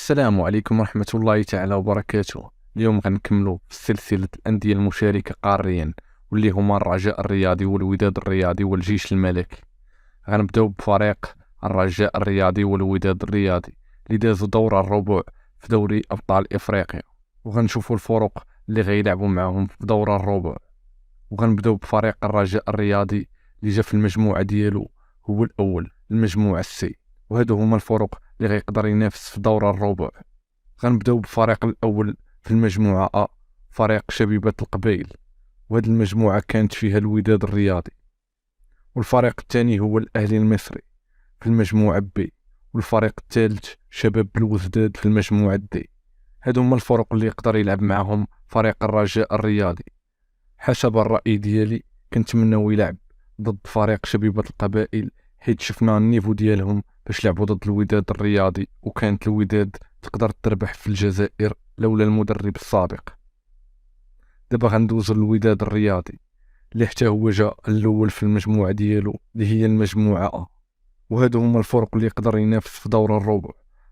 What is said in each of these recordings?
السلام عليكم ورحمة الله تعالى وبركاته. اليوم غنكملوا في سلسلة الأندية المشاركة قاريا، واللي هما الرجاء الرياضي والوداد الرياضي والجيش الملكي. غنبداو بفريق الرجاء الرياضي والوداد الرياضي اللي دازوا دور الربع في دوري أبطال إفريقيا، وغنشوفوا الفرق اللي غيلعبوا معهم في دور الربع. وغنبداو بفريق الرجاء الرياضي اللي جا في المجموعة ديالو هو الأول، المجموعة السي، وهادو هما الفرق اللي غيقدر ينافس في دور الربع. غنبداو بالفريق الاول في المجموعه ا، فريق شبيبه القبائل، وهاد المجموعه كانت فيها الوداد الرياضي. والفريق الثاني هو الاهلي المصري في المجموعه بي، والفريق الثالث شباب بلوزداد في المجموعه دي. هادو هما الفرق اللي يقدر يلعب معهم فريق الرجاء الرياضي. حسب الراي ديالي كنتمناو يلعب ضد فريق شبيبه القبائل، حيت شفنا النيفو ديالهم باش لعبوا ضد الوداد الرياضي، وكانت الوداد تقدر تربح في الجزائر لولا المدرب السابق. دابا غندوزو للوداد الرياضي اللي حتى هو جا الاول في المجموعه ديالو اللي هي المجموعه ا، وهادو هما الفرق اللي يقدر ينافس في دور الربع.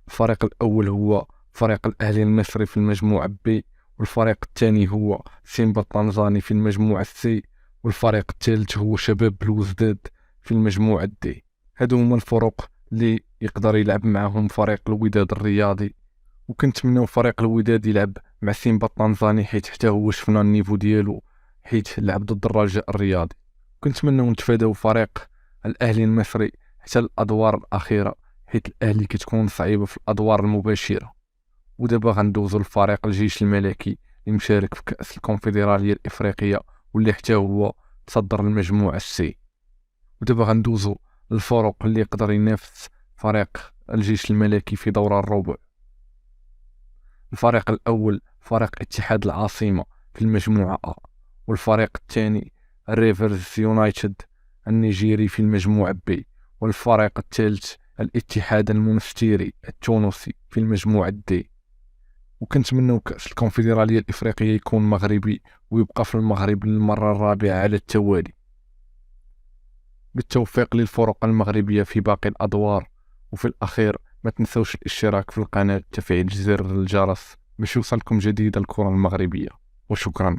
الفريق الاول هو فريق الاهلي المصري في المجموعه بي، والفريق الثاني هو سيمبا التنزاني في المجموعه سي، والفريق الثالث هو شباب بلوزداد في المجموعه دي. هادو هما الفرق اللي يقدر يلعب معهم فريق الوداد الرياضي، وكنتمناو فريق الوداد يلعب مع سيمبا التنزاني حيت حتى هو شفنا النيفو ديالو حيت لعب ضد الرجاء الرياضي. كنتمناو نتفاداو فريق الاهلي المصري حتى الادوار الاخيره، حيت الاهلي كتكون صعيبه في الادوار المباشره. ودابا غندوزو لفريق الجيش الملكي اللي مشارك في كاس الكونفدراليه الافريقيه، واللي حتى هو تصدر المجموعه السي. ودابا غندوزو الفرق اللي يقدر ينافس فريق الجيش الملكي في دور الربع. الفريق الأول فريق اتحاد العاصمة في المجموعة أ، والفريق الثاني الريفرز يونايتد النيجيري في المجموعة بي، والفريق الثالث الاتحاد المونستيري التونسي في المجموعة دي. وكنتمنوا كأس الكونفدرالية الإفريقية يكون مغربي ويبقى في المغرب للمرة الرابعة على التوالي. بالتوفيق للفرق المغربية في باقي الأدوار. وفي الأخير ما تنسوش الاشتراك في القناة وتفعيل زر الجرس باش يوصلكم جديد الكرة المغربية. وشكرا.